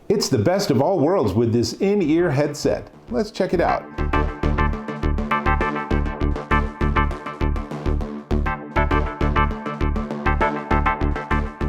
It's the best of all worlds with this in-ear headset. Let's check it out.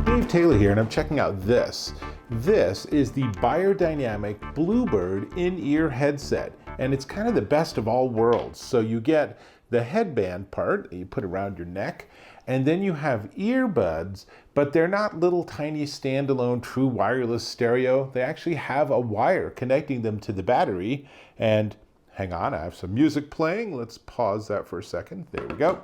Dave Taylor here, and I'm checking out this. This is the Beyerdynamic Byrd in-ear headset, and it's kind of the best of all worlds. So you get the headband part that you put around your neck, and then you have earbuds, but they're not little tiny standalone true wireless stereo. They actually have a wire connecting them to the battery. And hang on, I have some music playing. Let's pause that for a second. There we go.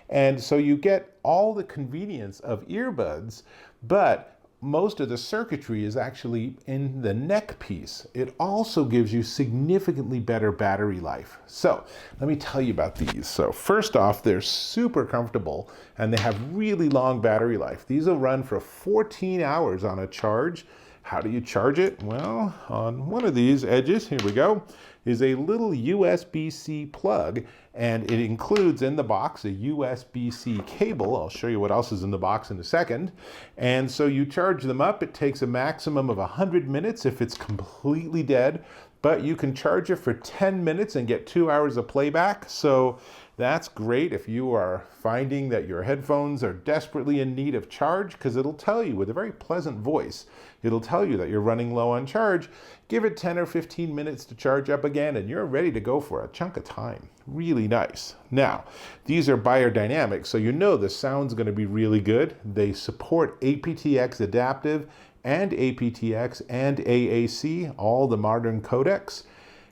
And so you get all the convenience of earbuds, but most of the circuitry is actually in the neck piece. It also gives you significantly better battery life. So let me tell you about these. So first off, they're super comfortable and they have really long battery life. These will run for 14 hours on a charge. How do you charge it? Well, on one of these edges, here we go, is a little USB-C plug, and it includes in the box a USB-C cable. I'll show you what else is in the box in a second. And so you charge them up. It takes a maximum of 100 minutes if it's completely dead, but you can charge it for 10 minutes and get 2 hours of playback. So that's great if you are finding that your headphones are desperately in need of charge, because it'll tell you with a very pleasant voice, it'll tell you that you're running low on charge. Give it 10 or 15 minutes to charge up again and you're ready to go for a chunk of time. Really nice. Now, these are Beyerdynamic, so you know the sound's going to be really good. They support aptX adaptive and aptX and AAC, all the modern codecs.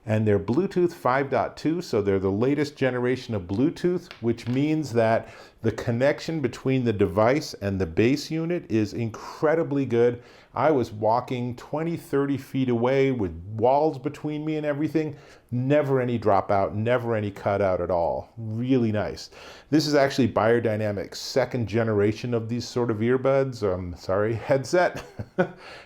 And they're Bluetooth 5.2, so they're the latest generation of Bluetooth, which means that the connection between the device and the base unit is incredibly good. I was walking 20, 30 feet away with walls between me and everything. Never any dropout, never any cutout at all. Really nice. This is actually Beyerdynamic's second generation of these sort of earbuds, headset.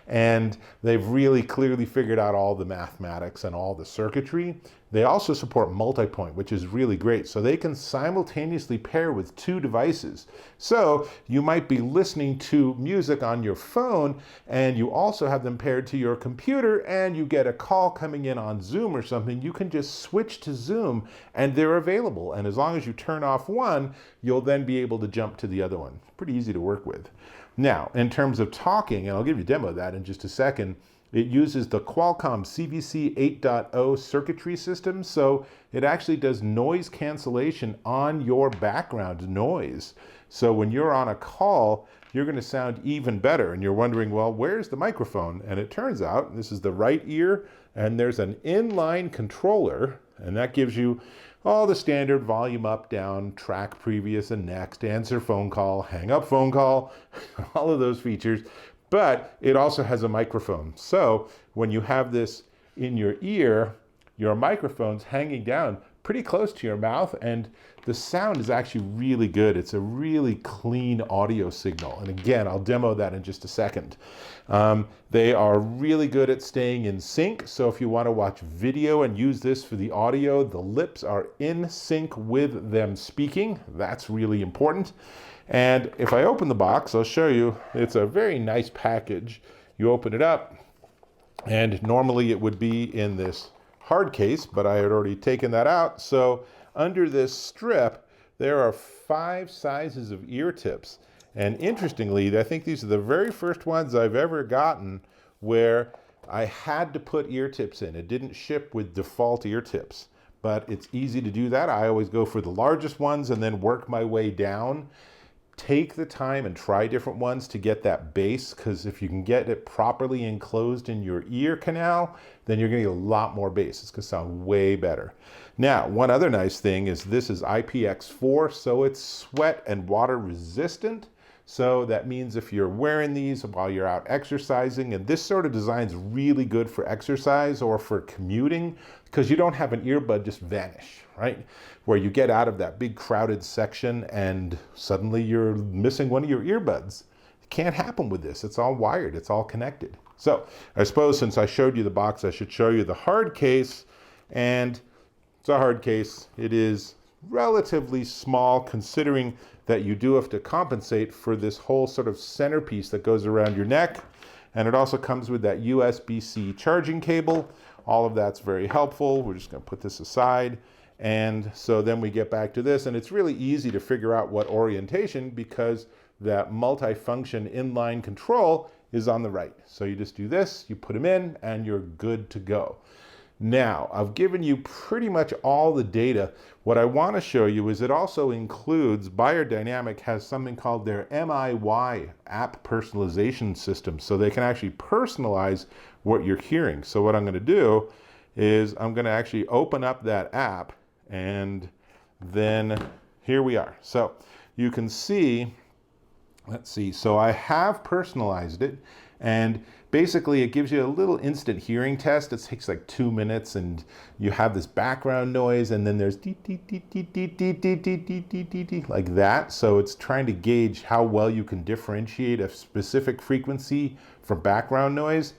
And they've really clearly figured out all the mathematics and all the circuitry. They also support multipoint, which is really great. So they can simultaneously pair with two devices. So you might be listening to music on your phone and you also have them paired to your computer and you get a call coming in on Zoom or something. You can just switch to Zoom and they're available. And as long as you turn off one, you'll then be able to jump to the other one. Pretty easy to work with. Now, in terms of talking, and I'll give you a demo of that in just a second, it uses the Qualcomm CVC 8.0 circuitry system, so it actually does noise cancellation on your background noise. So when you're on a call, you're going to sound even better, and you're wondering, well, where's the microphone? And it turns out this is the right ear, and there's an inline controller, and that gives you all the standard volume up, down, track previous and next, answer phone call, hang up phone call, all of those features. But it also has a microphone. So when you have this in your ear, your microphone's hanging down pretty close to your mouth and the sound is actually really good. It's a really clean audio signal. And again, I'll demo that in just a second. They are really good at staying in sync. So if you want to watch video and use this for the audio, the lips are in sync with them speaking. That's really important. And if I open the box, I'll show you, it's a very nice package. You open it up, and normally it would be in this hard case, but I had already taken that out. So under this strip, there are 5 sizes of ear tips. And interestingly, I think these are the very first ones I've ever gotten where I had to put ear tips in. It didn't ship with default ear tips, but it's easy to do that. I always go for the largest ones and then work my way down. Take the time and try different ones to get that bass, because if you can get it properly enclosed in your ear canal, then you're going to get a lot more bass. It's going to sound way better. Now, one other nice thing is this is IPX4, so it's sweat and water resistant. So that means if you're wearing these while you're out exercising, and this sort of design is really good for exercise or for commuting, because you don't have an earbud just vanish, right? Where you get out of that big crowded section and suddenly you're missing one of your earbuds. It can't happen with this. It's all wired. It's all connected. So I suppose since I showed you the box, I should show you the hard case. And it's a hard case. It is relatively small considering that you do have to compensate for this whole sort of centerpiece that goes around your neck. And it also comes with that USB-C charging cable. All of that's very helpful. We're just going to put this aside. And so then we get back to this, and it's really easy to figure out what orientation because that multifunction inline control is on the right. So you just do this, you put them in, and you're good to go. Now, I've given you pretty much all the data. What I want to show you is it also includes, Beyerdynamic has something called their MIY app personalization system. So they can actually personalize what you're hearing. So what I'm going to do is I'm going to actually open up that app, and then here we are. So you can see, let's see, so I have personalized it, and basically it gives you a little instant hearing test. It takes like 2 minutes, and you have this background noise, and then there's dee, dee, dee, dee, dee, dee, dee, dee, dee, dee, dee, dee, like that. So it's trying to gauge how well you can differentiate a specific frequency from background noise.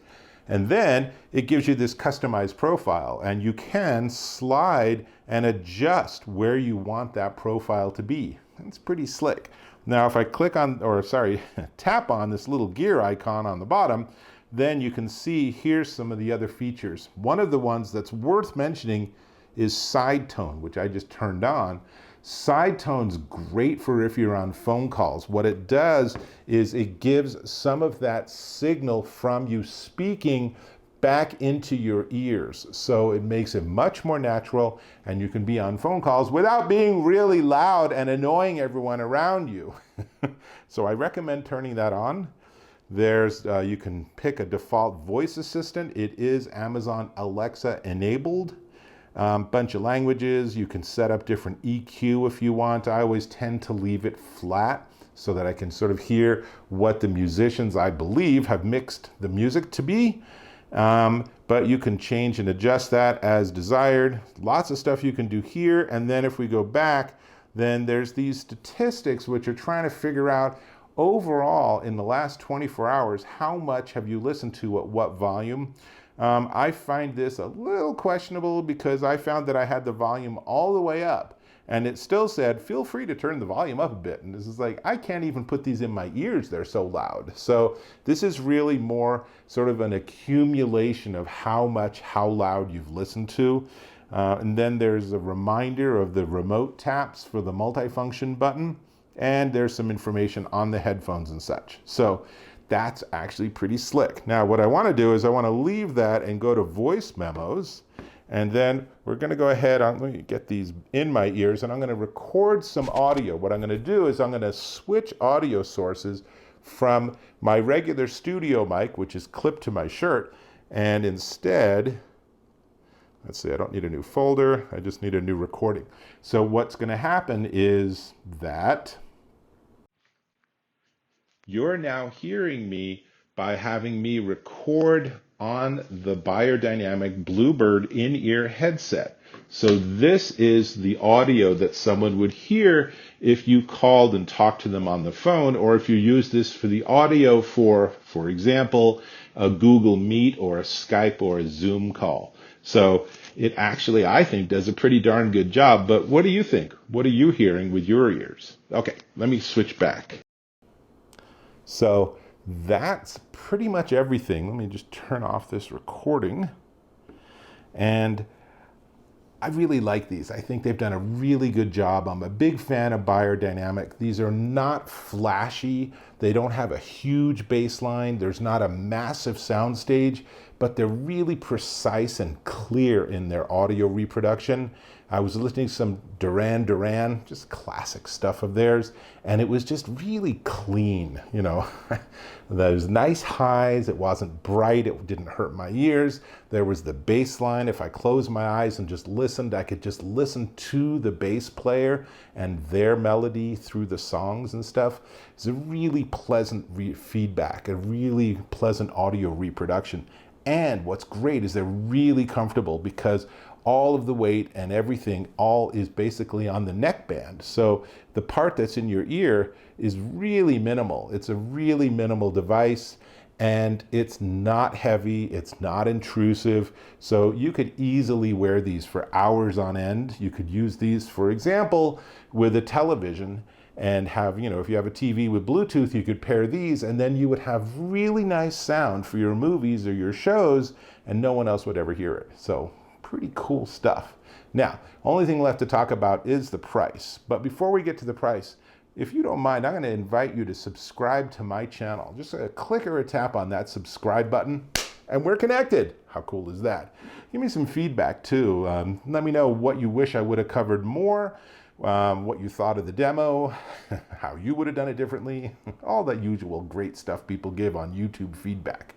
And then it gives you this customized profile, and you can slide and adjust where you want that profile to be. It's pretty slick. Now, if I click on, or sorry, tap on this little gear icon on the bottom, then you can see here's some of the other features. One of the ones that's worth mentioning is side tone, which I just turned on. Side tone's great for if you're on phone calls. What it does is it gives some of that signal from you speaking back into your ears. So it makes it much more natural, and you can be on phone calls without being really loud and annoying everyone around you. So I recommend turning that on. There's, you can pick a default voice assistant. It is Amazon Alexa enabled. Bunch of languages. You can set up different EQ if you want. I always tend to leave it flat so that I can sort of hear what the musicians, I believe, have mixed the music to be. But you can change and adjust that as desired. Lots of stuff you can do here. And then if we go back, then there's these statistics which are trying to figure out overall in the last 24 hours, how much have you listened to at what volume? I find this a little questionable because I found that I had the volume all the way up, and it still said, feel free to turn the volume up a bit. And this is like, I can't even put these in my ears, they're so loud. So this is really more sort of an accumulation of how loud you've listened to. And then there's a reminder of the remote taps for the multifunction button, and there's some information on the headphones and such. So that's actually pretty slick. Now, what I want to do is I want to leave that and go to voice memos. And then we're going to go ahead, I'm going to get these in my ears, and I'm going to record some audio. What I'm going to do is I'm going to switch audio sources from my regular studio mic, which is clipped to my shirt, and instead, let's see, I don't need a new folder, I just need a new recording. So what's going to happen is that you're now hearing me by having me record on the Beyerdynamic Bluebird in-ear headset. So this is the audio that someone would hear if you called and talked to them on the phone, or if you use this for the audio for example, a Google Meet or a Skype or a Zoom call. So it actually, I think, does a pretty darn good job. But what do you think? What are you hearing with your ears? Okay, let me switch back. So that's pretty much everything. Let me just turn off this recording. And I really like these. I think they've done a really good job. I'm a big fan of Beyerdynamic. These are not flashy. They don't have a huge bass line. There's not a massive soundstage, but they're really precise and clear in their audio reproduction. I was listening to some Duran Duran, just classic stuff of theirs, and it was just really clean, you know. Those nice highs, it wasn't bright, it didn't hurt my ears. There was the bass line. If I closed my eyes and just listened, I could just listen to the bass player and their melody through the songs and stuff. It's a really pleasant feedback, a really pleasant audio reproduction. And what's great is they're really comfortable because all of the weight and everything all is basically on the neck band. So the part that's in your ear is really minimal. It's a really minimal device, and it's not heavy, it's not intrusive. So you could easily wear these for hours on end. You could use these, for example, with a television, and have, you know, if you have a TV with Bluetooth, you could pair these, and then you would have really nice sound for your movies or your shows, and no one else would ever hear it. So pretty cool stuff. Now, only thing left to talk about is the price. But before we get to the price, if you don't mind, I'm going to invite you to subscribe to my channel. Just a click or a tap on that subscribe button, and we're connected. How cool is that? Give me some feedback too. Let me know what you wish I would have covered more, what you thought of the demo, how you would have done it differently, all that usual great stuff people give on YouTube feedback.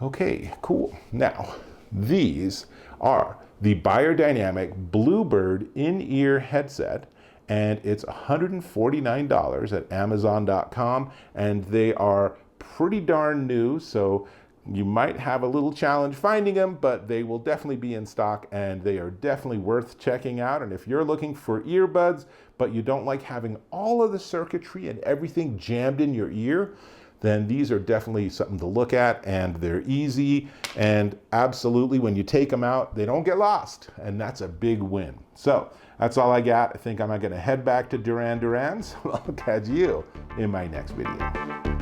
Okay, cool. Now, these are the Beyerdynamic Bluebird in-ear headset, and it's $149 at Amazon.com, and they are pretty darn new, so you might have a little challenge finding them, but they will definitely be in stock, and they are definitely worth checking out. And if you're looking for earbuds, but you don't like having all of the circuitry and everything jammed in your ear, then these are definitely something to look at, and they're easy, and absolutely when you take them out, they don't get lost, and that's a big win. So that's all I got. I think I'm going to head back to Duran Duran's. I'll catch you in my next video.